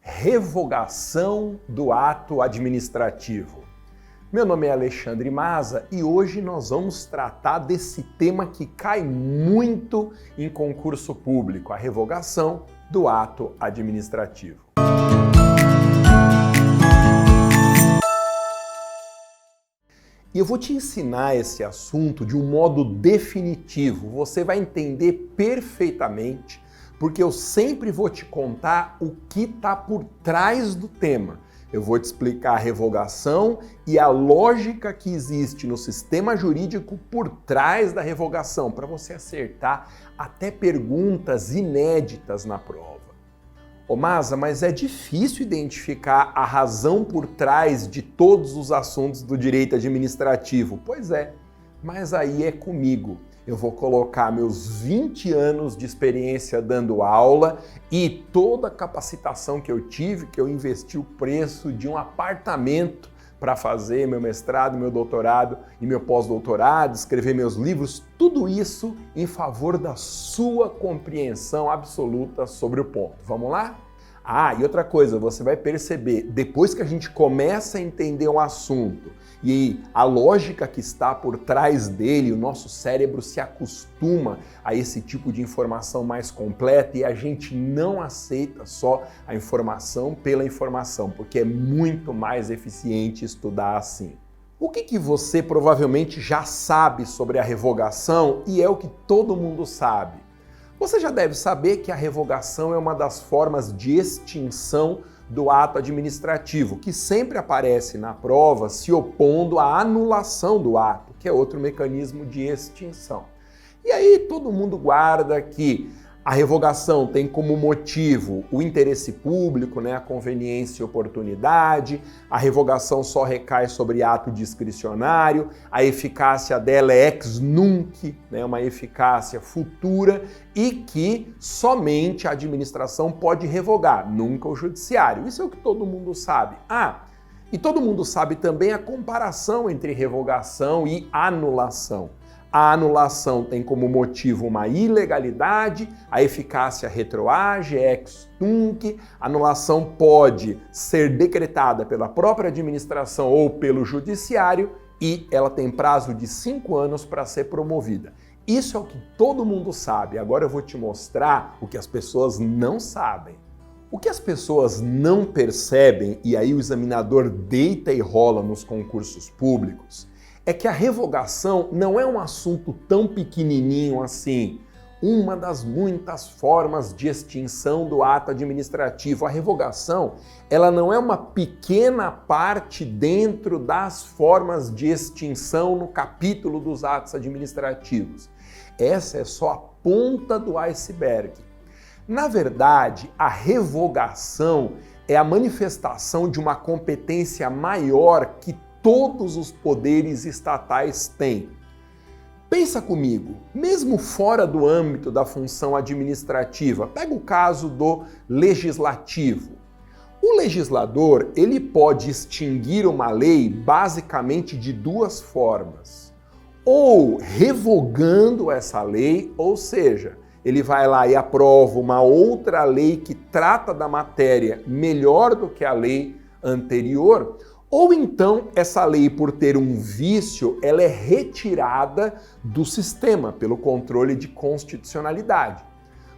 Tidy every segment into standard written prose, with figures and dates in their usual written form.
revogação do ato administrativo. Meu nome é Alexandre Maza e hoje nós vamos tratar desse tema que cai muito em concurso público, a revogação do ato administrativo. E eu vou te ensinar esse assunto de um modo definitivo, você vai entender perfeitamente, porque eu sempre vou te contar o que está por trás do tema. Eu vou te explicar a revogação e a lógica que existe no sistema jurídico por trás da revogação, para você acertar até perguntas inéditas na prova. Ô Maza, mas é difícil identificar a razão por trás de todos os assuntos do direito administrativo. Pois é, mas aí é comigo. Eu vou colocar meus 20 anos de experiência dando aula e toda a capacitação que eu tive, que eu investi o preço de um apartamento para fazer meu mestrado, meu doutorado e meu pós-doutorado, escrever meus livros, tudo isso em favor da sua compreensão absoluta sobre o ponto. Vamos lá? Ah, e outra coisa, você vai perceber, depois que a gente começa a entender um assunto e a lógica que está por trás dele, o nosso cérebro se acostuma a esse tipo de informação mais completa e a gente não aceita só a informação pela informação, porque é muito mais eficiente estudar assim. O que você provavelmente já sabe sobre a revogação e é o que todo mundo sabe? Você já deve saber que a revogação é uma das formas de extinção do ato administrativo, que sempre aparece na prova se opondo à anulação do ato, que é outro mecanismo de extinção. E aí todo mundo guarda que a revogação tem como motivo o interesse público, a conveniência e oportunidade, a revogação só recai sobre ato discricionário, a eficácia dela é ex nunc, uma eficácia futura e que somente a administração pode revogar, nunca o judiciário. Isso é o que todo mundo sabe. E todo mundo sabe também a comparação entre revogação e anulação. A anulação tem como motivo uma ilegalidade, a eficácia retroage, ex tunc, a anulação pode ser decretada pela própria administração ou pelo judiciário e ela tem prazo de 5 anos para ser promovida. Isso é o que todo mundo sabe. Agora eu vou te mostrar o que as pessoas não sabem. O que as pessoas não percebem, e aí o examinador deita e rola nos concursos públicos, é que a revogação não é um assunto tão pequenininho assim. Uma das muitas formas de extinção do ato administrativo. A revogação, ela não é uma pequena parte dentro das formas de extinção no capítulo dos atos administrativos. Essa é só a ponta do iceberg. Na verdade, a revogação é a manifestação de uma competência maior que todos os poderes estatais têm. Pensa comigo, mesmo fora do âmbito da função administrativa, pega o caso do legislativo. O legislador, ele pode extinguir uma lei basicamente de duas formas. Ou revogando essa lei, ou seja, ele vai lá e aprova uma outra lei que trata da matéria melhor do que a lei anterior, ou então, essa lei, por ter um vício, ela é retirada do sistema pelo controle de constitucionalidade.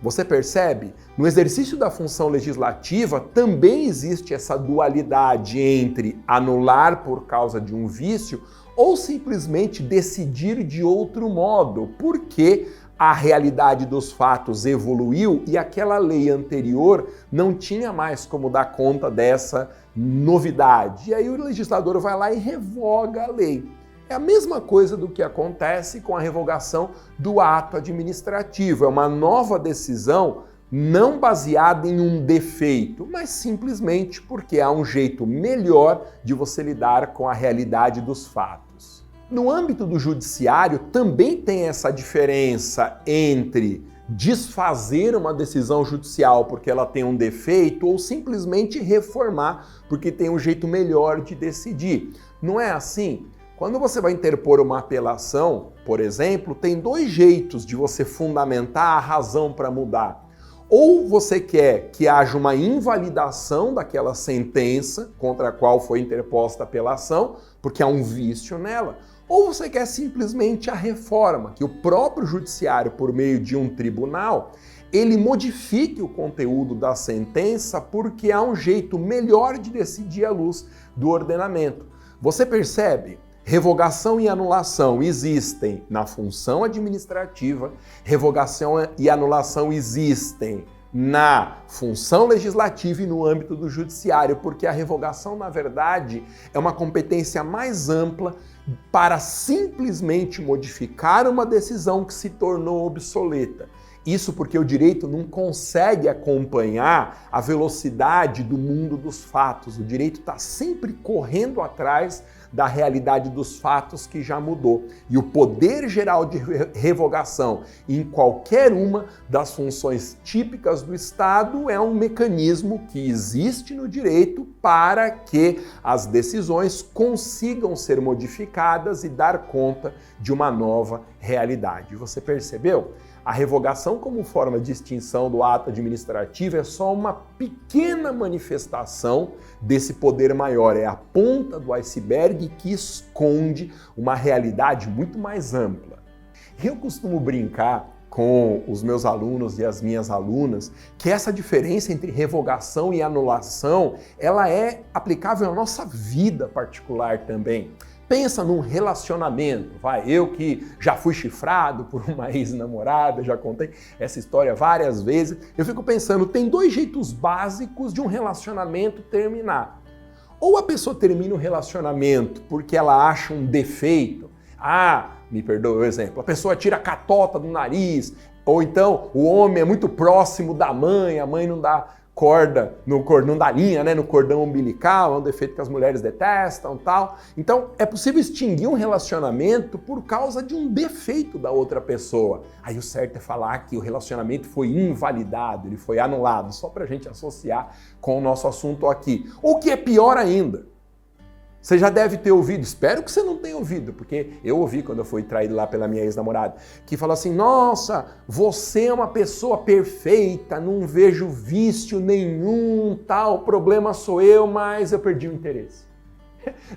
Você percebe? No exercício da função legislativa, também existe essa dualidade entre anular por causa de um vício ou simplesmente decidir de outro modo, porque a realidade dos fatos evoluiu e aquela lei anterior não tinha mais como dar conta dessa novidade. E aí o legislador vai lá e revoga a lei. É a mesma coisa do que acontece com a revogação do ato administrativo. É uma nova decisão não baseada em um defeito, mas simplesmente porque há um jeito melhor de você lidar com a realidade dos fatos. No âmbito do judiciário, também tem essa diferença entre desfazer uma decisão judicial porque ela tem um defeito ou simplesmente reformar porque tem um jeito melhor de decidir. Não é assim? Quando você vai interpor uma apelação, por exemplo, tem dois jeitos de você fundamentar a razão para mudar. Ou você quer que haja uma invalidação daquela sentença contra a qual foi interposta a apelação, porque há um vício nela, ou você quer simplesmente a reforma, que o próprio judiciário, por meio de um tribunal, ele modifique o conteúdo da sentença porque há um jeito melhor de decidir à luz do ordenamento. Você percebe? Revogação e anulação existem na função administrativa, revogação e anulação existem na função legislativa e no âmbito do judiciário, porque a revogação, na verdade, é uma competência mais ampla para simplesmente modificar uma decisão que se tornou obsoleta. Isso porque o direito não consegue acompanhar a velocidade do mundo dos fatos. O direito está sempre correndo atrás da realidade dos fatos que já mudou. E o poder geral de revogação em qualquer uma das funções típicas do Estado é um mecanismo que existe no direito para que as decisões consigam ser modificadas e dar conta de uma nova realidade. Você percebeu? A revogação como forma de extinção do ato administrativo é só uma pequena manifestação desse poder maior, é a ponta do iceberg que esconde uma realidade muito mais ampla. Eu costumo brincar com os meus alunos e as minhas alunas que essa diferença entre revogação e anulação, ela é aplicável à nossa vida particular também. Pensa num relacionamento, eu que já fui chifrado por uma ex-namorada, já contei essa história várias vezes, eu fico pensando, tem dois jeitos básicos de um relacionamento terminar. Ou a pessoa termina o relacionamento porque ela acha um defeito, me perdoa o exemplo, a pessoa tira a catota do nariz, ou então o homem é muito próximo da mãe, a mãe não dá corda, não dá linha, no cordão umbilical, é um defeito que as mulheres detestam, tal. Então, é possível extinguir um relacionamento por causa de um defeito da outra pessoa. Aí o certo é falar que o relacionamento foi invalidado, ele foi anulado, só pra gente associar com o nosso assunto aqui. Ou que é pior ainda, você já deve ter ouvido, espero que você não tenha ouvido, porque eu ouvi quando eu fui traído lá pela minha ex-namorada, que falou assim, nossa, você é uma pessoa perfeita, não vejo vício nenhum, tal, o problema sou eu, mas eu perdi o interesse.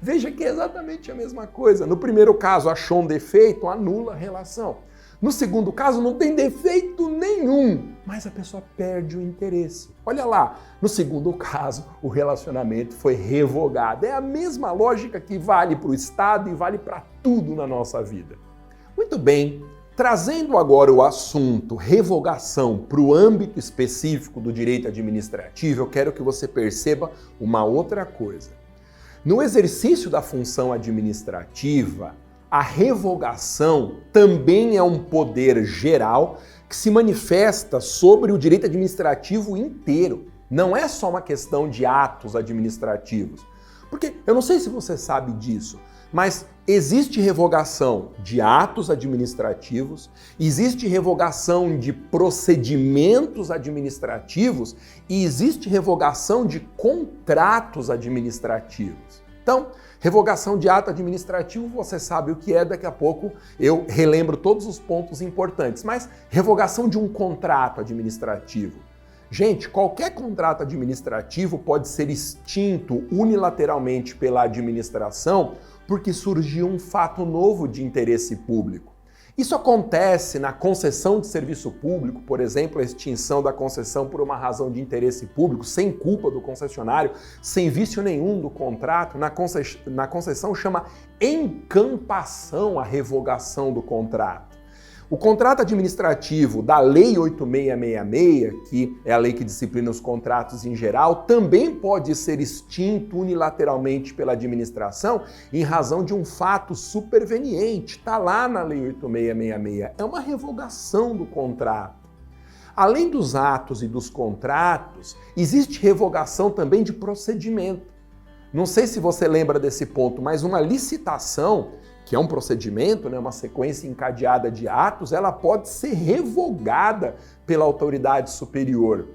Veja que é exatamente a mesma coisa. No primeiro caso, achou um defeito, anula a relação. No segundo caso, não tem defeito nenhum, mas a pessoa perde o interesse. Olha lá, no segundo caso, o relacionamento foi revogado. É a mesma lógica que vale para o Estado e vale para tudo na nossa vida. Muito bem, trazendo agora o assunto revogação para o âmbito específico do direito administrativo, eu quero que você perceba uma outra coisa. No exercício da função administrativa, a revogação também é um poder geral que se manifesta sobre o direito administrativo inteiro. Não é só uma questão de atos administrativos. Porque eu não sei se você sabe disso, mas existe revogação de atos administrativos, existe revogação de procedimentos administrativos e existe revogação de contratos administrativos. Então, revogação de ato administrativo, você sabe o que é, daqui a pouco eu relembro todos os pontos importantes, mas revogação de um contrato administrativo. Gente, qualquer contrato administrativo pode ser extinto unilateralmente pela administração porque surgiu um fato novo de interesse público. Isso acontece na concessão de serviço público, por exemplo, a extinção da concessão por uma razão de interesse público, sem culpa do concessionário, sem vício nenhum do contrato. Na concessão chama encampação a revogação do contrato. O contrato administrativo da Lei 8666, que é a lei que disciplina os contratos em geral, também pode ser extinto unilateralmente pela administração em razão de um fato superveniente. Está lá na Lei 8666. É uma revogação do contrato. Além dos atos e dos contratos, existe revogação também de procedimento. Não sei se você lembra desse ponto, mas uma licitação, que é um procedimento, uma sequência encadeada de atos, ela pode ser revogada pela autoridade superior.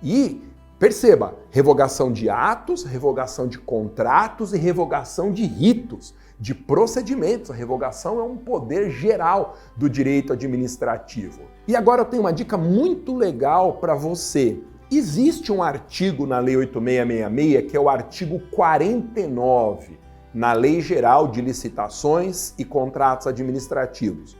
E, perceba, revogação de atos, revogação de contratos e revogação de ritos, de procedimentos. A revogação é um poder geral do direito administrativo. E agora eu tenho uma dica muito legal para você. Existe um artigo na Lei 8666, que é o artigo 49, na Lei Geral de Licitações e Contratos Administrativos.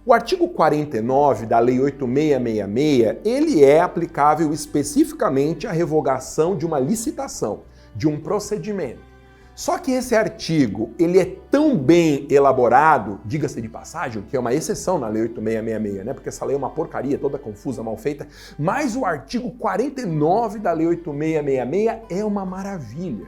O artigo 49 da Lei 8666, ele é aplicável especificamente à revogação de uma licitação, de um procedimento. Só que esse artigo, ele é tão bem elaborado, diga-se de passagem, que é uma exceção na Lei 8666, né? Porque essa lei é uma porcaria, toda confusa, mal feita, mas o artigo 49 da Lei 8666 é uma maravilha,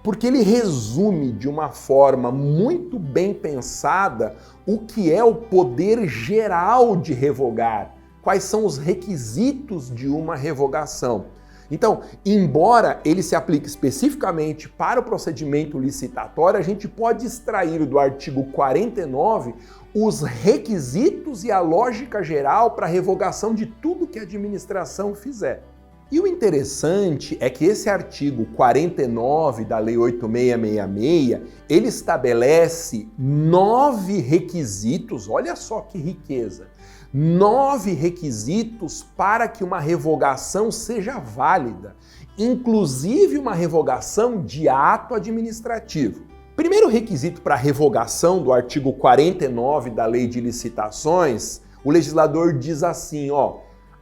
porque ele resume de uma forma muito bem pensada o que é o poder geral de revogar, quais são os requisitos de uma revogação. Então, embora ele se aplique especificamente para o procedimento licitatório, a gente pode extrair do artigo 49 os requisitos e a lógica geral para a revogação de tudo que a administração fizer. E o interessante é que esse artigo 49 da Lei 8666, ele estabelece 9 requisitos, olha só que riqueza, 9 requisitos para que uma revogação seja válida, inclusive uma revogação de ato administrativo. Primeiro requisito para a revogação do artigo 49 da Lei de Licitações, o legislador diz assim,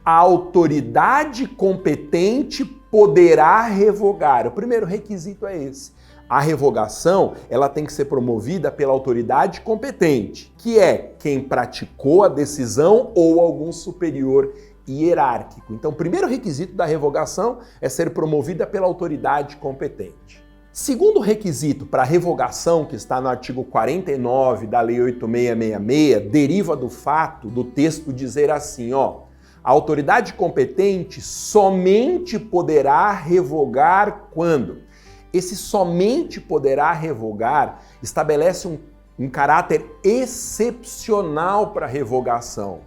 a autoridade competente poderá revogar. O primeiro requisito é esse. A revogação, ela tem que ser promovida pela autoridade competente, que é quem praticou a decisão ou algum superior hierárquico. Então, o primeiro requisito da revogação é ser promovida pela autoridade competente. Segundo requisito para a revogação, que está no artigo 49 da Lei 8666, deriva do fato do texto dizer assim, a autoridade competente somente poderá revogar quando? Esse somente poderá revogar estabelece um caráter excepcional para a revogação.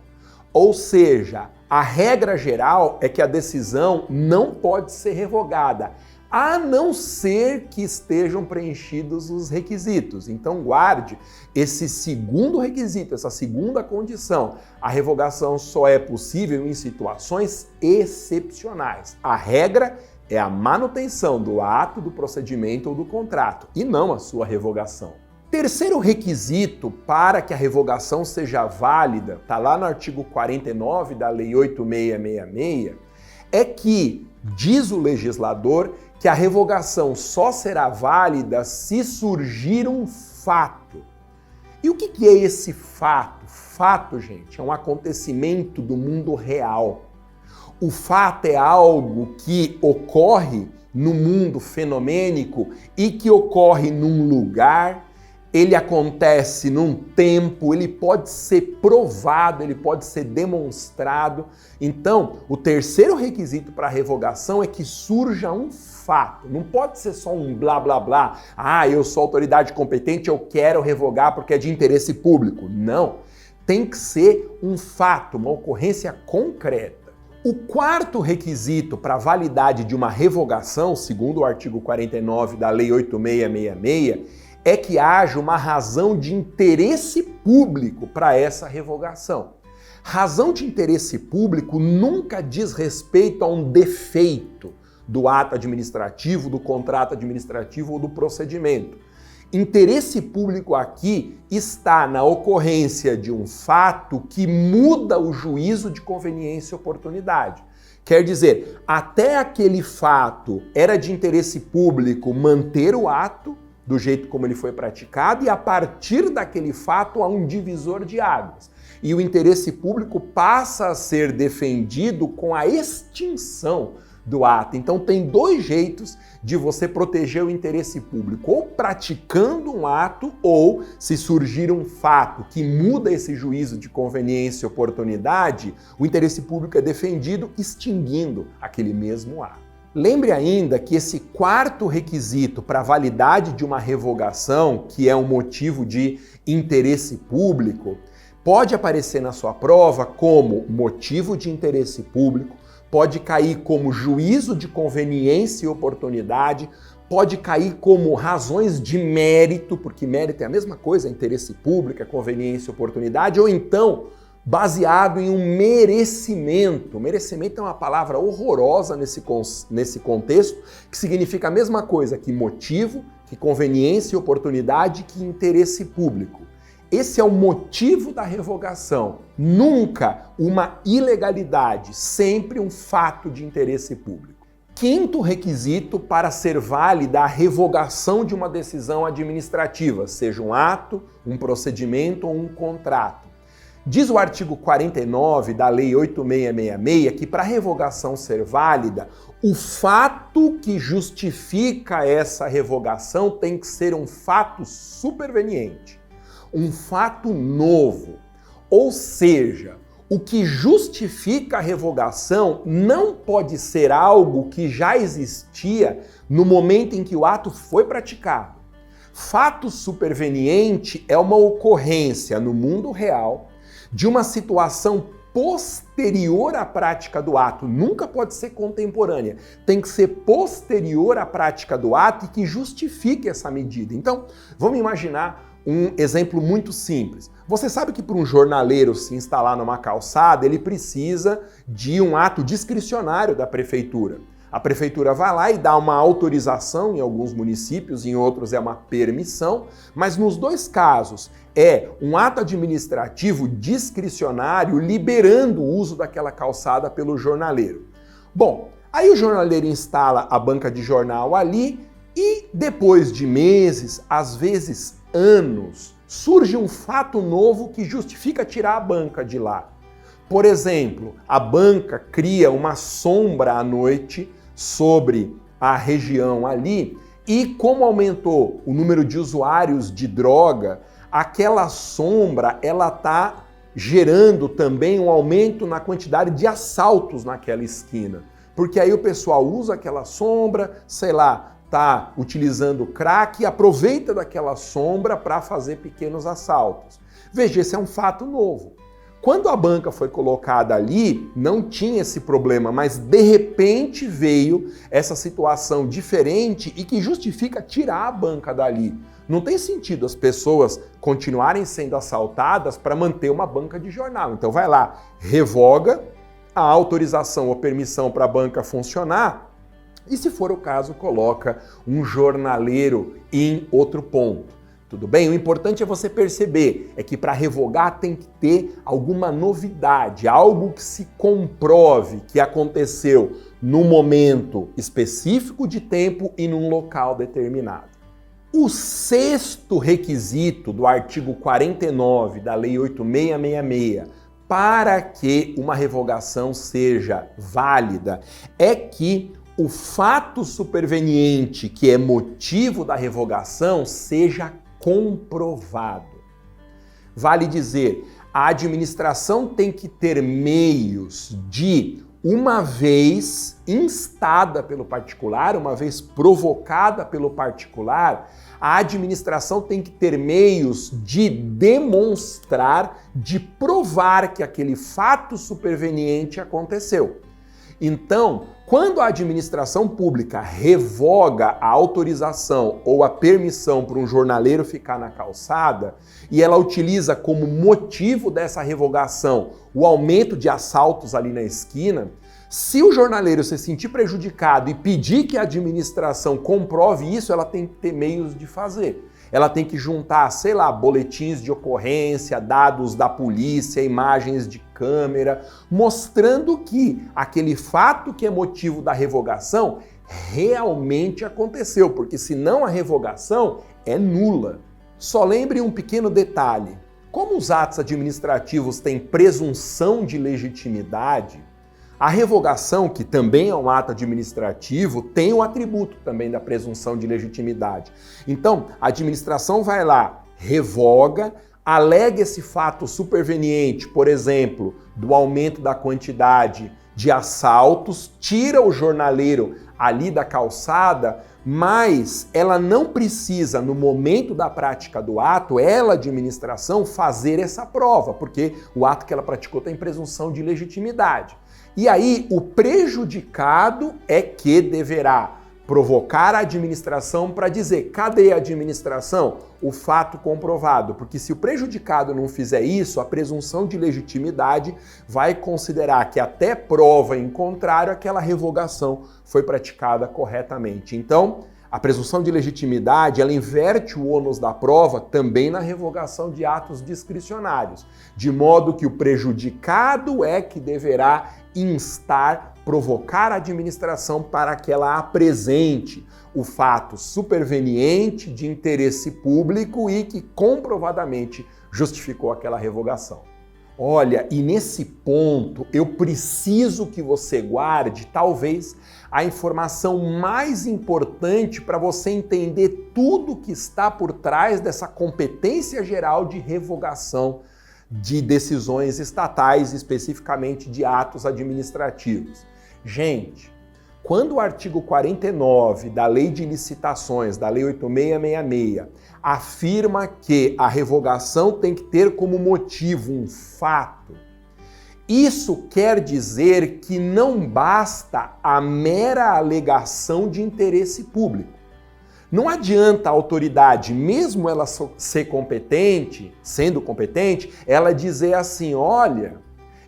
Ou seja, a regra geral é que a decisão não pode ser revogada, a não ser que estejam preenchidos os requisitos. Então guarde esse segundo requisito, essa segunda condição. A revogação só é possível em situações excepcionais. A regra é a manutenção do ato, do procedimento ou do contrato, e não a sua revogação. Terceiro requisito para que a revogação seja válida, está lá no artigo 49 da Lei 8666, é que, diz o legislador, que a revogação só será válida se surgir um fato. E o que é esse fato? Fato, gente, é um acontecimento do mundo real. O fato é algo que ocorre no mundo fenomênico e que ocorre num lugar, ele acontece num tempo, ele pode ser provado, ele pode ser demonstrado. Então, o terceiro requisito para a revogação é que surja um fato. Não pode ser só um blá blá blá. Eu sou autoridade competente, eu quero revogar porque é de interesse público. Não. Tem que ser um fato, uma ocorrência concreta. O quarto requisito para a validade de uma revogação, segundo o artigo 49 da Lei 8666, é que haja uma razão de interesse público para essa revogação. Razão de interesse público nunca diz respeito a um defeito do ato administrativo, do contrato administrativo ou do procedimento. Interesse público aqui está na ocorrência de um fato que muda o juízo de conveniência e oportunidade. Quer dizer, até aquele fato era de interesse público manter o ato do jeito como ele foi praticado, e a partir daquele fato há um divisor de águas. E o interesse público passa a ser defendido com a extinção do ato. Então tem dois jeitos de você proteger o interesse público, ou praticando um ato, ou se surgir um fato que muda esse juízo de conveniência e oportunidade, o interesse público é defendido extinguindo aquele mesmo ato. Lembre ainda que esse quarto requisito para a validade de uma revogação, que é um motivo de interesse público, pode aparecer na sua prova como motivo de interesse público, pode cair como juízo de conveniência e oportunidade, pode cair como razões de mérito, porque mérito é a mesma coisa, interesse público, conveniência e oportunidade, ou então baseado em um merecimento. Merecimento é uma palavra horrorosa nesse contexto, que significa a mesma coisa que motivo, que conveniência e oportunidade, que interesse público. Esse é o motivo da revogação. Nunca uma ilegalidade, sempre um fato de interesse público. Quinto requisito para ser válida a revogação de uma decisão administrativa, seja um ato, um procedimento ou um contrato. Diz o artigo 49 da Lei 8666 que para a revogação ser válida, o fato que justifica essa revogação tem que ser um fato superveniente, um fato novo. Ou seja, o que justifica a revogação não pode ser algo que já existia no momento em que o ato foi praticado. Fato superveniente é uma ocorrência no mundo real de uma situação posterior à prática do ato, nunca pode ser contemporânea, tem que ser posterior à prática do ato e que justifique essa medida. Então, vamos imaginar um exemplo muito simples. Você sabe que para um jornaleiro se instalar numa calçada, ele precisa de um ato discricionário da prefeitura. A prefeitura vai lá e dá uma autorização em alguns municípios, em outros é uma permissão, mas nos dois casos é um ato administrativo discricionário liberando o uso daquela calçada pelo jornaleiro. Bom, aí o jornaleiro instala a banca de jornal ali e depois de meses, às vezes anos, surge um fato novo que justifica tirar a banca de lá. Por exemplo, a banca cria uma sombra à noite sobre a região ali e como aumentou o número de usuários de droga, aquela sombra ela está gerando também um aumento na quantidade de assaltos naquela esquina. Porque aí o pessoal usa aquela sombra, sei lá, está utilizando crack e aproveita daquela sombra para fazer pequenos assaltos. Veja, esse é um fato novo. Quando a banca foi colocada ali, não tinha esse problema, mas de repente veio essa situação diferente e que justifica tirar a banca dali. Não tem sentido as pessoas continuarem sendo assaltadas para manter uma banca de jornal. Então vai lá, revoga a autorização ou permissão para a banca funcionar e, se for o caso, coloca um jornaleiro em outro ponto. Tudo bem? O importante é você perceber é que para revogar tem que ter alguma novidade, algo que se comprove que aconteceu num momento específico de tempo e num local determinado. O sexto requisito do artigo 49 da Lei 8666 para que uma revogação seja válida é que o fato superveniente que é motivo da revogação seja comprovado. Vale dizer, a administração tem que ter meios de, uma vez instada pelo particular, uma vez provocada pelo particular, a administração tem que ter meios de demonstrar, de provar que aquele fato superveniente aconteceu. Então, quando a administração pública revoga a autorização ou a permissão para um jornaleiro ficar na calçada e ela utiliza como motivo dessa revogação o aumento de assaltos ali na esquina, se o jornaleiro se sentir prejudicado e pedir que a administração comprove isso, ela tem que ter meios de fazer. Ela tem que juntar, sei lá, boletins de ocorrência, dados da polícia, imagens de câmera, mostrando que aquele fato que é motivo da revogação realmente aconteceu, porque senão a revogação é nula. Só lembre um pequeno detalhe. Como os atos administrativos têm presunção de legitimidade, a revogação, que também é um ato administrativo, tem o atributo também da presunção de legitimidade. Então, a administração vai lá, revoga, alega esse fato superveniente, por exemplo, do aumento da quantidade de assaltos, tira o jornaleiro ali da calçada, mas ela não precisa, no momento da prática do ato, ela, administração, fazer essa prova, porque o ato que ela praticou tem presunção de legitimidade. E aí, o prejudicado é que deverá provocar a administração para dizer, cadê a administração? O fato comprovado, porque se o prejudicado não fizer isso, a presunção de legitimidade vai considerar que até prova em contrário, aquela revogação foi praticada corretamente. Então, a presunção de legitimidade, ela inverte o ônus da prova também na revogação de atos discricionários, de modo que o prejudicado é que deverá instar, provocar a administração para que ela apresente o fato superveniente de interesse público e que comprovadamente justificou aquela revogação. Olha, e nesse ponto eu preciso que você guarde talvez a informação mais importante para você entender tudo que está por trás dessa competência geral de revogação de decisões estatais, especificamente de atos administrativos. Gente, quando o artigo 49 da Lei de Licitações, da Lei 8666, afirma que a revogação tem que ter como motivo um fato, isso quer dizer que não basta a mera alegação de interesse público. Não adianta a autoridade, mesmo ela ser competente, sendo competente, ela dizer assim, olha,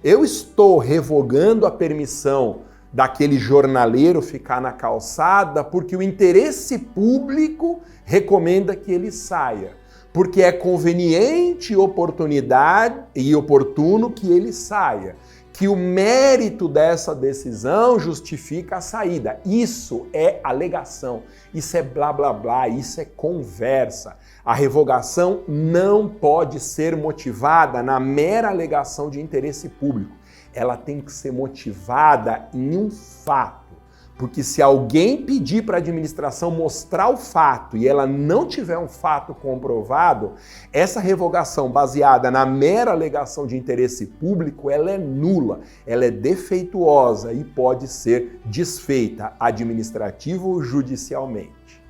eu estou revogando a permissão daquele jornaleiro ficar na calçada porque o interesse público recomenda que ele saia, porque é conveniente e oportuno que ele saia, que o mérito dessa decisão justifica a saída. Isso é alegação, isso é blá blá blá, isso é conversa. A revogação não pode ser motivada na mera alegação de interesse público. Ela tem que ser motivada em um fato. Porque se alguém pedir para a administração mostrar o fato e ela não tiver um fato comprovado, essa revogação baseada na mera alegação de interesse público, ela é nula, ela é defeituosa e pode ser desfeita administrativo ou judicialmente.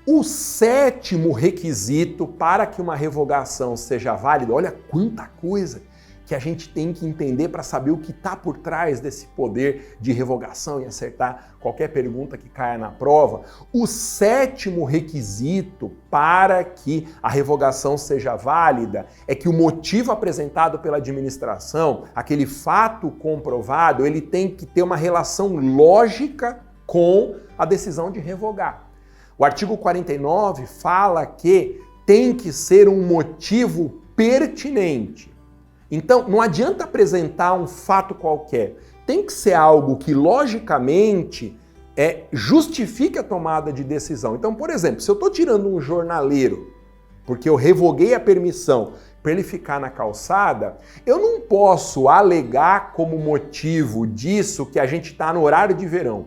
O 7º requisito para que uma revogação seja válida, olha quanta coisa que a gente tem que entender para saber o que está por trás desse poder de revogação e acertar qualquer pergunta que caia na prova. O 7º requisito para que a revogação seja válida é que o motivo apresentado pela administração, aquele fato comprovado, ele tem que ter uma relação lógica com a decisão de revogar. O artigo 49 fala que tem que ser um motivo pertinente. Então, não adianta apresentar um fato qualquer. Tem que ser algo que, logicamente, justifique a tomada de decisão. Então, por exemplo, se eu estou tirando um jornaleiro, porque eu revoguei a permissão para ele ficar na calçada, eu não posso alegar como motivo disso que a gente está no horário de verão.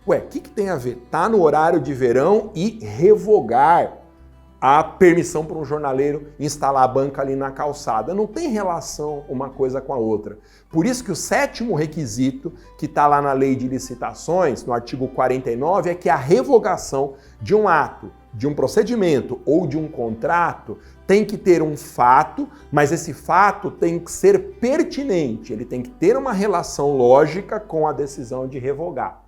Ué, o que tem a ver? Tá no horário de verão e revogar a permissão para um jornaleiro instalar a banca ali na calçada. Não tem relação uma coisa com a outra. Por isso que o 7º requisito que está lá na Lei de Licitações, no artigo 49, é que a revogação de um ato, de um procedimento ou de um contrato tem que ter um fato, mas esse fato tem que ser pertinente, ele tem que ter uma relação lógica com a decisão de revogar.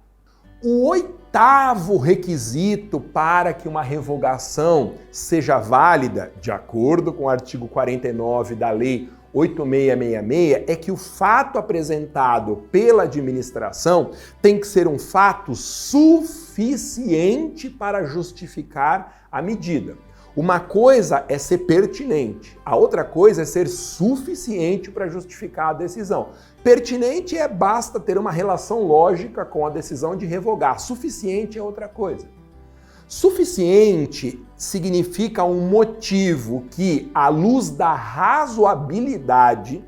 O 8º requisito para que uma revogação seja válida, de acordo com o artigo 49 da Lei 8666, é que o fato apresentado pela administração tem que ser um fato suficiente para justificar a medida. Uma coisa é ser pertinente, a outra coisa é ser suficiente para justificar a decisão. Pertinente basta ter uma relação lógica com a decisão de revogar. Suficiente é outra coisa. Suficiente significa um motivo que, à luz da razoabilidade,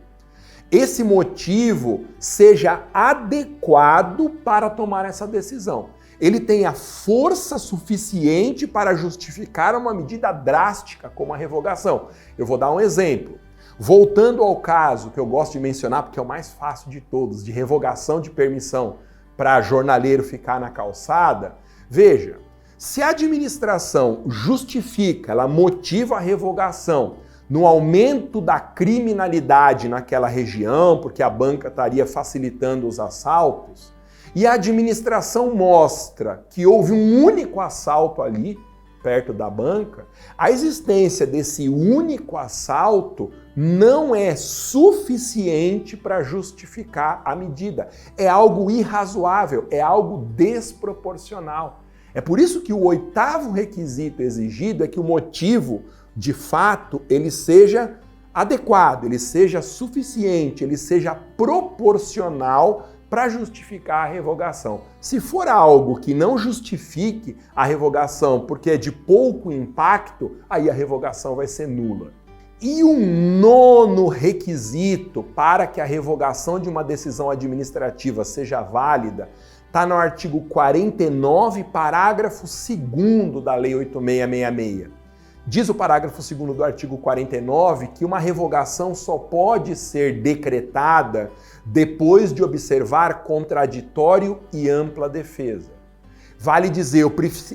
esse motivo seja adequado para tomar essa decisão. Ele tem a força suficiente para justificar uma medida drástica como a revogação. Eu vou dar um exemplo. Voltando ao caso que eu gosto de mencionar, porque é o mais fácil de todos, de revogação de permissão para jornaleiro ficar na calçada, veja, se a administração justifica, ela motiva a revogação no aumento da criminalidade naquela região, porque a banca estaria facilitando os assaltos, e a administração mostra que houve um único assalto ali, perto da banca, a existência desse único assalto não é suficiente para justificar a medida. É algo irrazoável, é algo desproporcional. É por isso que o 8º requisito exigido é que o motivo, de fato, ele seja adequado, ele seja suficiente, ele seja proporcional para justificar a revogação. Se for algo que não justifique a revogação porque é de pouco impacto, aí a revogação vai ser nula. E o 9º requisito para que a revogação de uma decisão administrativa seja válida está no artigo 49, parágrafo 2º da Lei 8666. Diz o parágrafo 2º do artigo 49 que uma revogação só pode ser decretada depois de observar contraditório e ampla defesa. Vale dizer,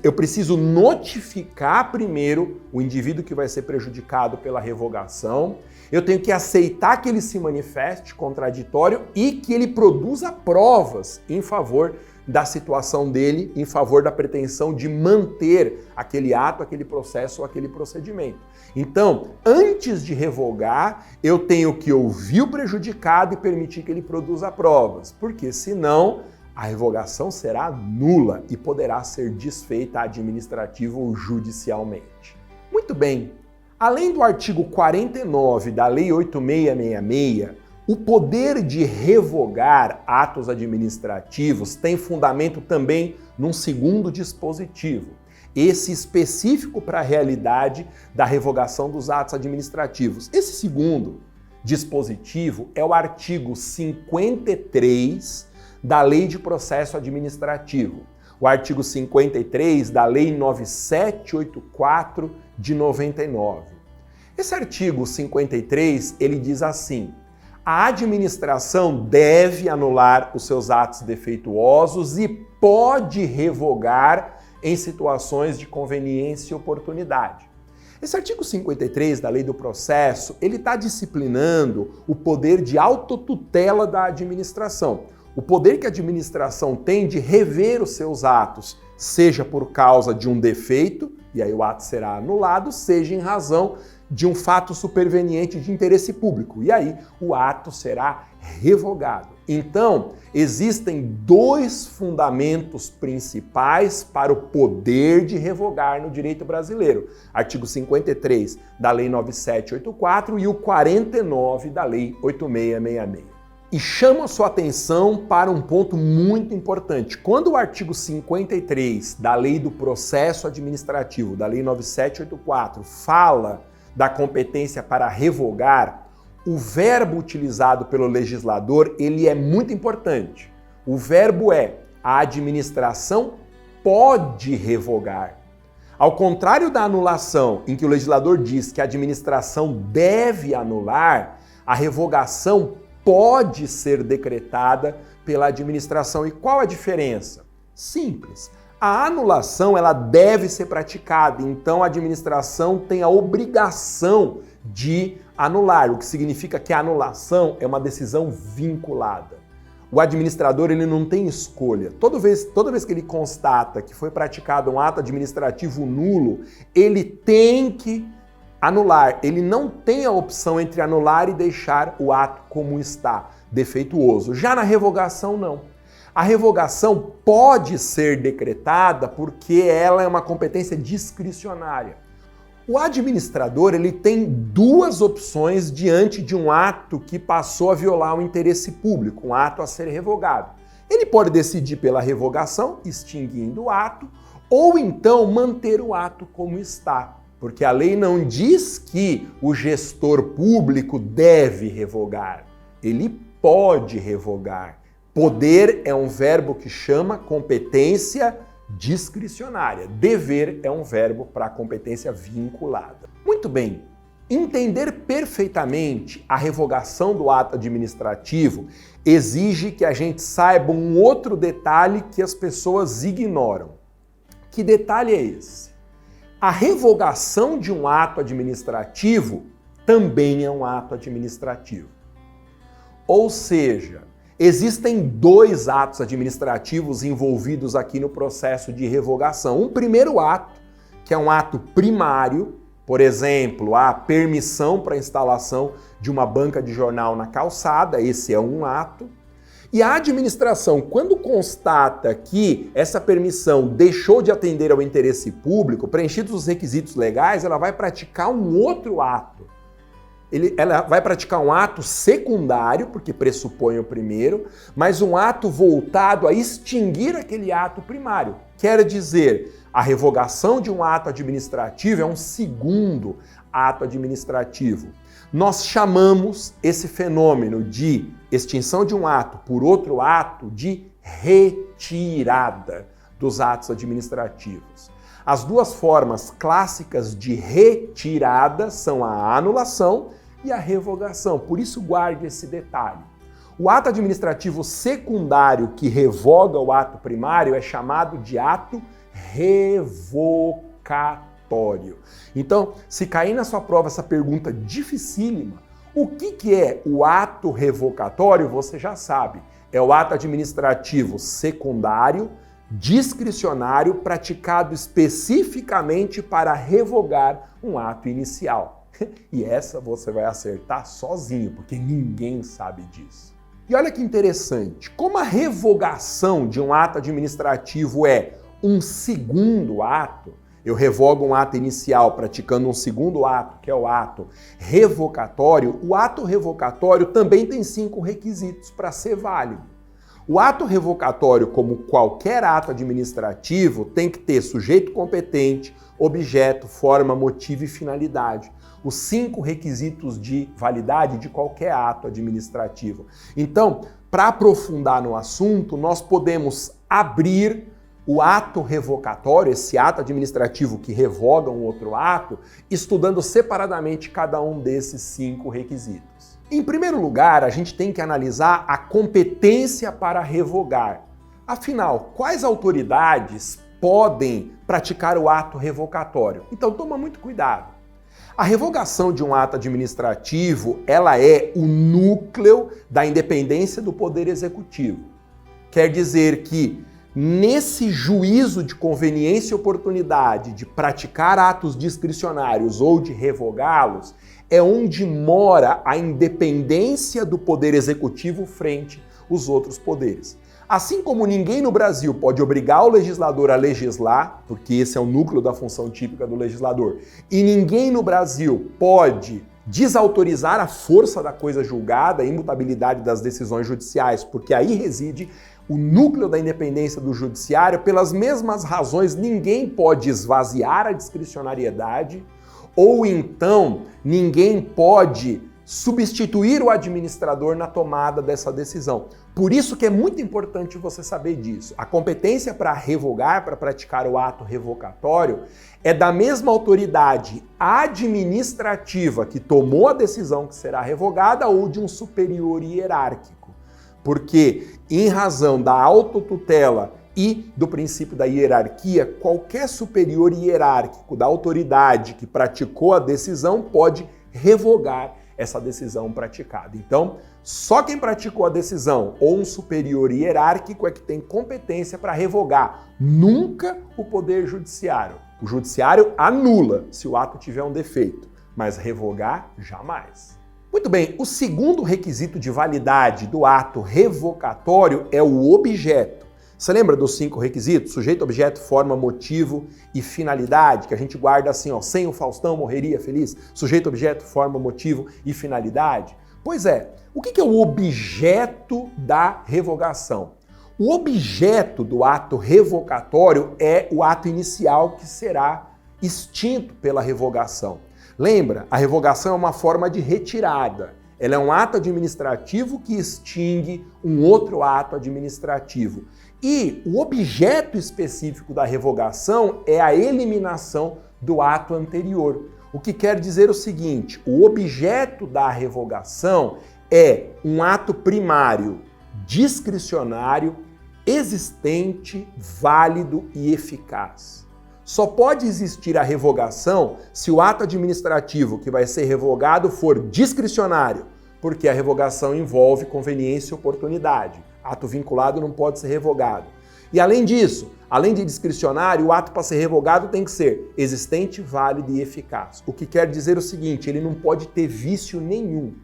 eu preciso notificar primeiro o indivíduo que vai ser prejudicado pela revogação, eu tenho que aceitar que ele se manifeste contraditório e que ele produza provas em favor da situação dele, em favor da pretensão de manter aquele ato, aquele processo ou aquele procedimento. Então, antes de revogar, eu tenho que ouvir o prejudicado e permitir que ele produza provas, porque senão a revogação será nula e poderá ser desfeita administrativa ou judicialmente. Muito bem, além do artigo 49 da Lei 8666, o poder de revogar atos administrativos tem fundamento também num 2º dispositivo, esse específico para a realidade da revogação dos atos administrativos. Esse 2º dispositivo é o artigo 53 da Lei de Processo Administrativo, o artigo 53 da Lei 9784 de 99. Esse artigo 53, ele diz assim: a administração deve anular os seus atos defeituosos e pode revogar em situações de conveniência e oportunidade. Esse artigo 53 da Lei do Processo, ele está disciplinando o poder de autotutela da administração. O poder que a administração tem de rever os seus atos, seja por causa de um defeito, e aí o ato será anulado, seja em razão de um fato superveniente de interesse público, e aí o ato será revogado. Então, existem 2 fundamentos principais para o poder de revogar no direito brasileiro: artigo 53 da Lei 9784 e o 49 da Lei 8666. E chamo a sua atenção para um ponto muito importante. Quando o artigo 53 da Lei do Processo Administrativo, da Lei 9784, fala da competência para revogar, o verbo utilizado pelo legislador, ele é muito importante. O verbo é: a administração pode revogar. Ao contrário da anulação, em que o legislador diz que a administração deve anular, a revogação pode ser decretada pela administração. E qual a diferença? Simples. A anulação, ela deve ser praticada, então a administração tem a obrigação de anular, o que significa que a anulação é uma decisão vinculada. O administrador, ele não tem escolha. Toda vez que ele constata que foi praticado um ato administrativo nulo, ele tem que anular. Ele não tem a opção entre anular e deixar o ato como está, defeituoso. Já na revogação, não. A revogação pode ser decretada porque ela é uma competência discricionária. O administrador, ele tem 2 opções diante de um ato que passou a violar o interesse público, um ato a ser revogado. Ele pode decidir pela revogação, extinguindo o ato, ou então manter o ato como está, porque a lei não diz que o gestor público deve revogar, ele pode revogar. Poder é um verbo que chama competência discricionária. Dever é um verbo para competência vinculada. Muito bem. Entender perfeitamente a revogação do ato administrativo exige que a gente saiba um outro detalhe que as pessoas ignoram. Que detalhe é esse? A revogação de um ato administrativo também é um ato administrativo. Ou seja, Existem dois atos administrativos envolvidos aqui no processo de revogação. Um primeiro ato, que é um ato primário, por exemplo, a permissão para a instalação de uma banca de jornal na calçada, esse é um ato. E a administração, quando constata que essa permissão deixou de atender ao interesse público, preenchidos os requisitos legais, ela vai praticar um outro ato. Ela vai praticar um ato secundário, porque pressupõe o primeiro, mas um ato voltado a extinguir aquele ato primário. Quer dizer, a revogação de um ato administrativo é um segundo ato administrativo. Nós chamamos esse fenômeno de extinção de um ato por outro ato de retirada dos atos administrativos. As duas formas clássicas de retirada são a anulação e a revogação, por isso guarde esse detalhe. O ato administrativo secundário que revoga o ato primário é chamado de ato revocatório. Então, se cair na sua prova essa pergunta dificílima, o que é o ato revocatório, você já sabe. É o ato administrativo secundário, discricionário, praticado especificamente para revogar um ato inicial. E essa você vai acertar sozinho, porque ninguém sabe disso. E olha que interessante, como a revogação de um ato administrativo é um segundo ato, eu revogo um ato inicial praticando um segundo ato, que é o ato revocatório, o ato revocatório também tem 5 requisitos para ser válido. O ato revocatório, como qualquer ato administrativo, tem que ter sujeito competente, objeto, forma, motivo e finalidade. Os 5 requisitos de validade de qualquer ato administrativo. Então, para aprofundar no assunto, nós podemos abrir o ato revocatório, esse ato administrativo que revoga um outro ato, estudando separadamente cada um desses 5 requisitos. Em primeiro lugar, a gente tem que analisar a competência para revogar. Afinal, quais autoridades podem praticar o ato revocatório? Então, toma muito cuidado. A revogação de um ato administrativo, ela é o núcleo da independência do Poder Executivo. Quer dizer que, nesse juízo de conveniência e oportunidade de praticar atos discricionários ou de revogá-los, é onde mora a independência do Poder Executivo frente aos outros poderes. Assim como ninguém no Brasil pode obrigar o legislador a legislar, porque esse é o núcleo da função típica do legislador, e ninguém no Brasil pode desautorizar a força da coisa julgada, a imutabilidade das decisões judiciais, porque aí reside o núcleo da independência do judiciário, pelas mesmas razões ninguém pode esvaziar a discricionariedade, ou então ninguém pode substituir o administrador na tomada dessa decisão. Por isso que é muito importante você saber disso. A competência para revogar, para praticar o ato revocatório, é da mesma autoridade administrativa que tomou a decisão que será revogada ou de um superior hierárquico. Porque, em razão da autotutela e do princípio da hierarquia, qualquer superior hierárquico da autoridade que praticou a decisão pode revogar essa decisão praticada. Então, só quem praticou a decisão ou um superior hierárquico é que tem competência para revogar, nunca o Poder Judiciário. O Judiciário anula se o ato tiver um defeito, mas revogar, jamais. Muito bem, o segundo requisito de validade do ato revocatório é o objeto. Você lembra dos 5 requisitos? Sujeito, objeto, forma, motivo e finalidade, que a gente guarda assim, ó, sem o Faustão morreria feliz. Sujeito, objeto, forma, motivo e finalidade. Pois é, o que é o objeto da revogação? O objeto do ato revocatório é o ato inicial que será extinto pela revogação. Lembra, a revogação é uma forma de retirada. Ela é um ato administrativo que extingue um outro ato administrativo. E o objeto específico da revogação é a eliminação do ato anterior. O que quer dizer o seguinte, o objeto da revogação é um ato primário, discricionário, existente, válido e eficaz. Só pode existir a revogação se o ato administrativo que vai ser revogado for discricionário, porque a revogação envolve conveniência e oportunidade. Ato vinculado não pode ser revogado. E além disso, além de discricionário, o ato para ser revogado tem que ser existente, válido e eficaz. O que quer dizer o seguinte, ele não pode ter vício nenhum.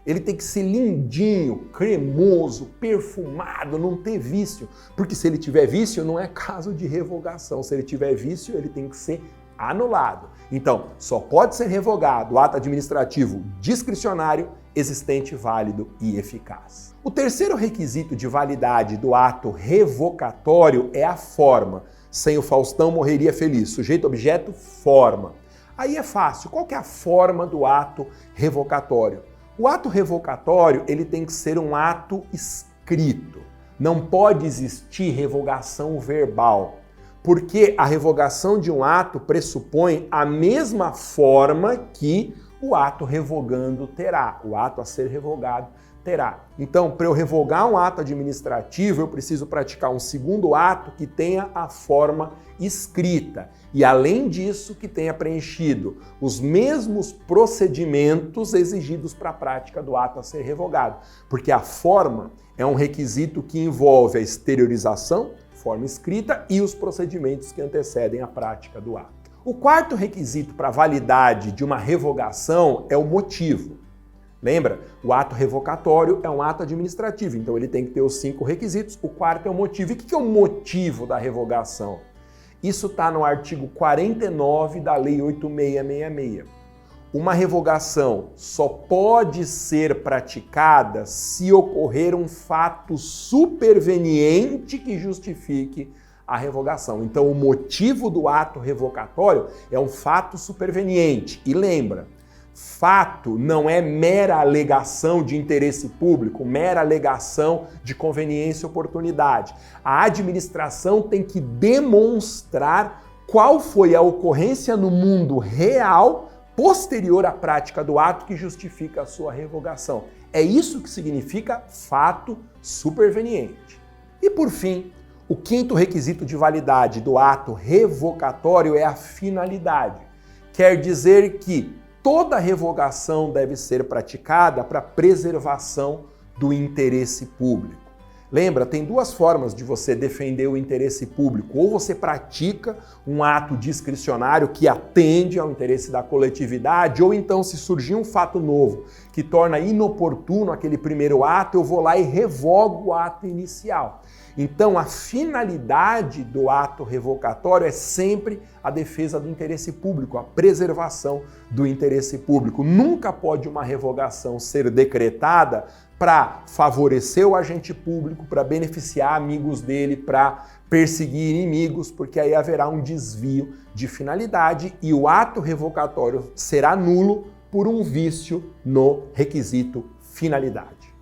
Ele tem que ser lindinho, cremoso, perfumado, não ter vício. Porque se ele tiver vício, não é caso de revogação. Se ele tiver vício, ele tem que ser anulado. Então, só pode ser revogado o ato administrativo discricionário, existente, válido e eficaz. O terceiro requisito de validade do ato revocatório é a forma. Sem o Faustão morreria feliz. Sujeito, objeto, forma. Aí é fácil. Qual que é a forma do ato revocatório? O ato revocatório, ele tem que ser um ato escrito. Não pode existir revogação verbal, porque a revogação de um ato pressupõe a mesma forma que o ato revogando terá, o ato a ser revogado terá. Então, para eu revogar um ato administrativo, eu preciso praticar um segundo ato que tenha a forma escrita. E, além disso, que tenha preenchido os mesmos procedimentos exigidos para a prática do ato a ser revogado. Porque a forma é um requisito que envolve a exteriorização, forma escrita, e os procedimentos que antecedem a prática do ato. O quarto requisito para a validade de uma revogação é o motivo. Lembra? O ato revocatório é um ato administrativo, então ele tem que ter os 5 requisitos. O quarto é o motivo. E o que é o motivo da revogação? Isso está no artigo 49 da Lei 8666. Uma revogação só pode ser praticada se ocorrer um fato superveniente que justifique a revogação. Então, o motivo do ato revocatório é um fato superveniente. E lembra, fato não é mera alegação de interesse público, mera alegação de conveniência e oportunidade. A administração tem que demonstrar qual foi a ocorrência no mundo real posterior à prática do ato que justifica a sua revogação. É isso que significa fato superveniente. E por fim, o quinto requisito de validade do ato revocatório é a finalidade. Quer dizer que toda revogação deve ser praticada para preservação do interesse público. Lembra, tem 2 formas de você defender o interesse público. Ou você pratica um ato discricionário que atende ao interesse da coletividade, ou então, se surgir um fato novo que torna inoportuno aquele primeiro ato, eu vou lá e revogo o ato inicial. Então, a finalidade do ato revocatório é sempre a defesa do interesse público, a preservação do interesse público. Nunca pode uma revogação ser decretada para favorecer o agente público, para beneficiar amigos dele, para perseguir inimigos, porque aí haverá um desvio de finalidade e o ato revocatório será nulo por um vício no requisito finalidade.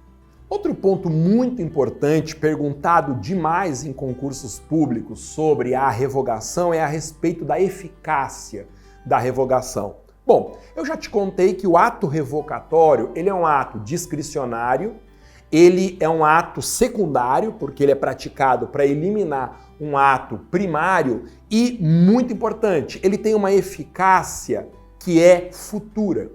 Outro ponto muito importante, perguntado demais em concursos públicos sobre a revogação, é a respeito da eficácia da revogação. Bom, eu já te contei que o ato revocatório, ele é um ato discricionário, ele é um ato secundário, porque ele é praticado para eliminar um ato primário e, muito importante, ele tem uma eficácia que é futura.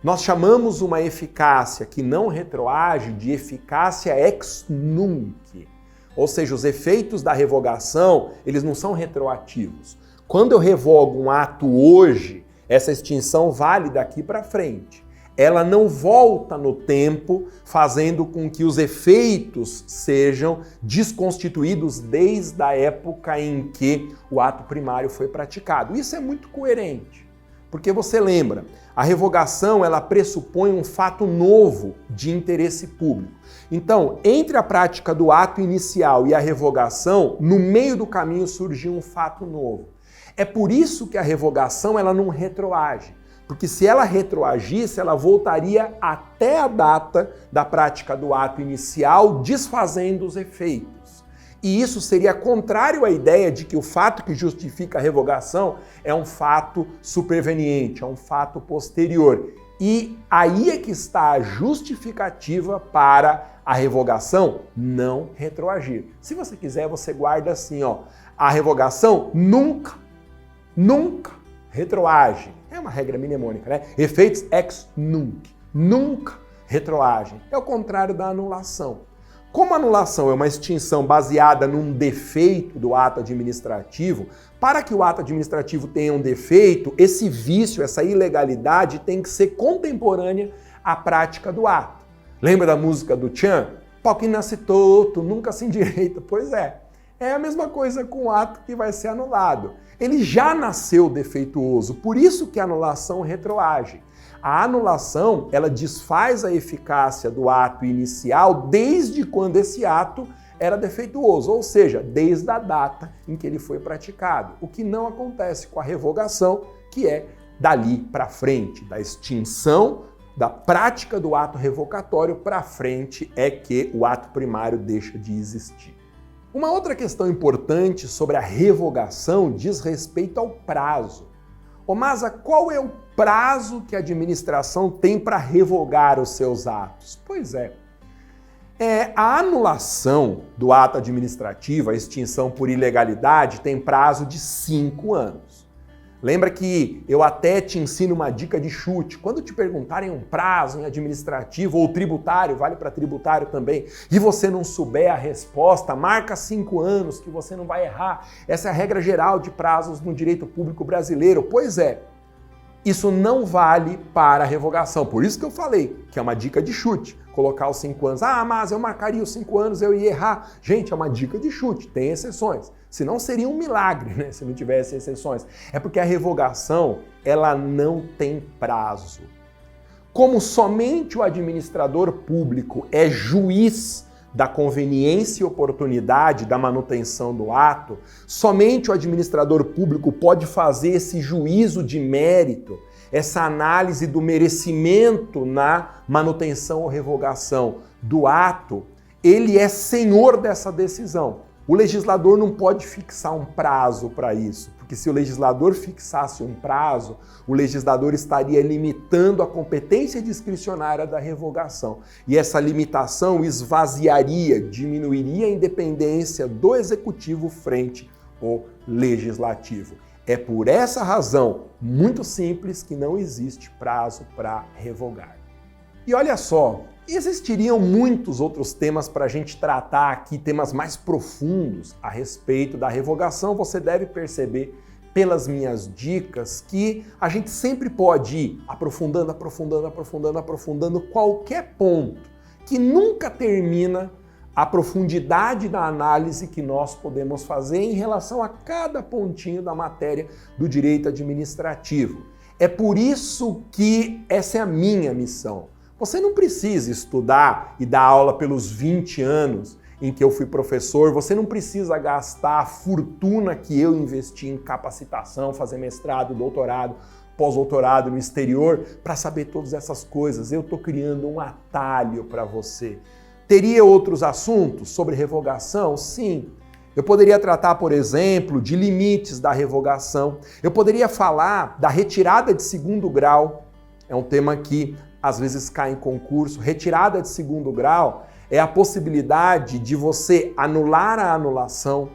Nós chamamos uma eficácia que não retroage de eficácia ex nunc, ou seja, os efeitos da revogação, eles não são retroativos. Quando eu revogo um ato hoje, essa extinção vale daqui para frente. Ela não volta no tempo, fazendo com que os efeitos sejam desconstituídos desde a época em que o ato primário foi praticado. Isso é muito coerente. Porque você lembra, a revogação ela pressupõe um fato novo de interesse público. Então, entre a prática do ato inicial e a revogação, no meio do caminho surgiu um fato novo. É por isso que a revogação ela não retroage. Porque se ela retroagisse, ela voltaria até a data da prática do ato inicial, desfazendo os efeitos. E isso seria contrário à ideia de que o fato que justifica a revogação é um fato superveniente, é um fato posterior. E aí é que está a justificativa para a revogação não retroagir. Se você quiser, você guarda assim, ó, a revogação nunca retroage. É uma regra mnemônica, né? Efeitos ex nunc. Nunca retroagem. É o contrário da anulação. Como a anulação é uma extinção baseada num defeito do ato administrativo, para que o ato administrativo tenha um defeito, esse vício, essa ilegalidade tem que ser contemporânea à prática do ato. Lembra da música do Tchan? Pau que nasce torto, nunca se endireita. Pois é. É a mesma coisa com o ato que vai ser anulado. Ele já nasceu defeituoso, por isso que a anulação retroage. A anulação, ela desfaz a eficácia do ato inicial desde quando esse ato era defeituoso, ou seja, desde a data em que ele foi praticado. O que não acontece com a revogação, que é dali para frente, da extinção da prática do ato revocatório para frente é que o ato primário deixa de existir. Uma outra questão importante sobre a revogação diz respeito ao prazo. Ô Masa, qual é o prazo que a administração tem para revogar os seus atos? Pois é. A anulação do ato administrativo, a extinção por ilegalidade, tem prazo de 5 anos. Lembra que eu até te ensino uma dica de chute. Quando te perguntarem um prazo em administrativo ou tributário, vale para tributário também, e você não souber a resposta, marca 5 anos que você não vai errar. Essa é a regra geral de prazos no direito público brasileiro. Pois é, isso não vale para a revogação. Por isso que eu falei que é uma dica de chute. Colocar os 5 anos. Ah, mas eu marcaria os 5 anos, eu ia errar. Gente, é uma dica de chute, tem exceções. Senão seria um milagre, né, se não tivesse exceções. É porque a revogação, ela não tem prazo. Como somente o administrador público é juiz da conveniência e oportunidade da manutenção do ato, somente o administrador público pode fazer esse juízo de mérito, essa análise do merecimento na manutenção ou revogação do ato, ele é senhor dessa decisão. O legislador não pode fixar um prazo para isso, porque se o legislador fixasse um prazo, o legislador estaria limitando a competência discricionária da revogação. E essa limitação esvaziaria, diminuiria a independência do executivo frente ao legislativo. É por essa razão, muito simples, que não existe prazo para revogar. E olha só, existiriam muitos outros temas para a gente tratar aqui, temas mais profundos a respeito da revogação. Você deve perceber pelas minhas dicas que a gente sempre pode ir aprofundando qualquer ponto, que nunca termina a profundidade da análise que nós podemos fazer em relação a cada pontinho da matéria do direito administrativo. É por isso que essa é a minha missão. Você não precisa estudar e dar aula pelos 20 anos em que eu fui professor, você não precisa gastar a fortuna que eu investi em capacitação, fazer mestrado, doutorado, pós-doutorado no exterior para saber todas essas coisas. Eu estou criando um atalho para você. Teria outros assuntos sobre revogação? Sim. Eu poderia tratar, por exemplo, de limites da revogação. Eu poderia falar da retirada de segundo grau. É um tema que às vezes cai em concurso. Retirada de segundo grau é a possibilidade de você anular a anulação,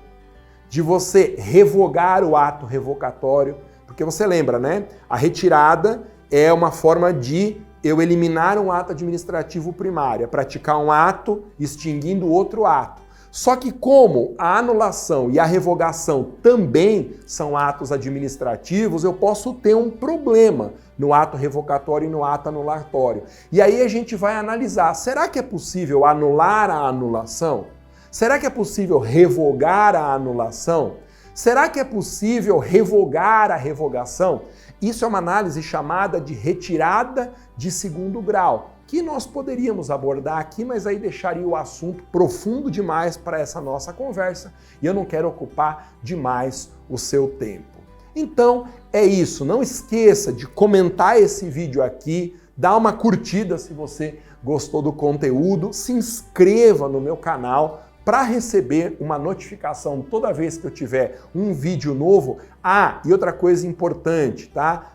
de você revogar o ato revocatório. Porque você lembra, né? A retirada é uma forma de eu eliminar um ato administrativo primário, é praticar um ato extinguindo outro ato. Só que como a anulação e a revogação também são atos administrativos, eu posso ter um problema no ato revocatório e no ato anulatório. E aí a gente vai analisar, será que é possível anular a anulação? Será que é possível revogar a anulação? Será que é possível revogar a revogação? Isso é uma análise chamada de retirada de segundo grau, que nós poderíamos abordar aqui, mas aí deixaria o assunto profundo demais para essa nossa conversa e eu não quero ocupar demais o seu tempo. Então é isso, não esqueça de comentar esse vídeo aqui, dá uma curtida se você gostou do conteúdo, se inscreva no meu canal para receber uma notificação toda vez que eu tiver um vídeo novo. Ah, e outra coisa importante, tá?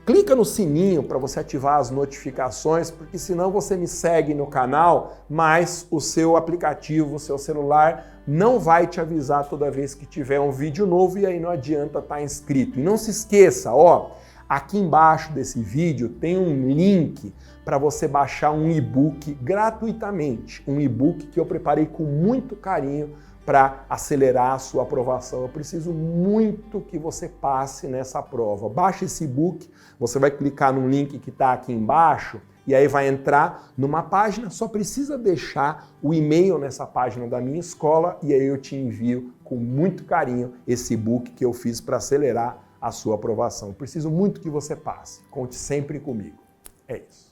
Clica no sininho para você ativar as notificações, porque senão você me segue no canal, mas o seu aplicativo, o seu celular não vai te avisar toda vez que tiver um vídeo novo e aí não adianta estar inscrito. E não se esqueça, ó, Aqui embaixo desse vídeo tem um link para você baixar um e-book gratuitamente, um e-book que eu preparei com muito carinho para acelerar a sua aprovação. Eu preciso muito que você passe nessa prova. Baixe esse e-book, você vai clicar no link que está aqui embaixo e aí vai entrar numa página, só precisa deixar o e-mail nessa página da minha escola e aí eu te envio com muito carinho esse e-book que eu fiz para acelerar a sua aprovação. Preciso muito que você passe. Conte sempre comigo. É isso.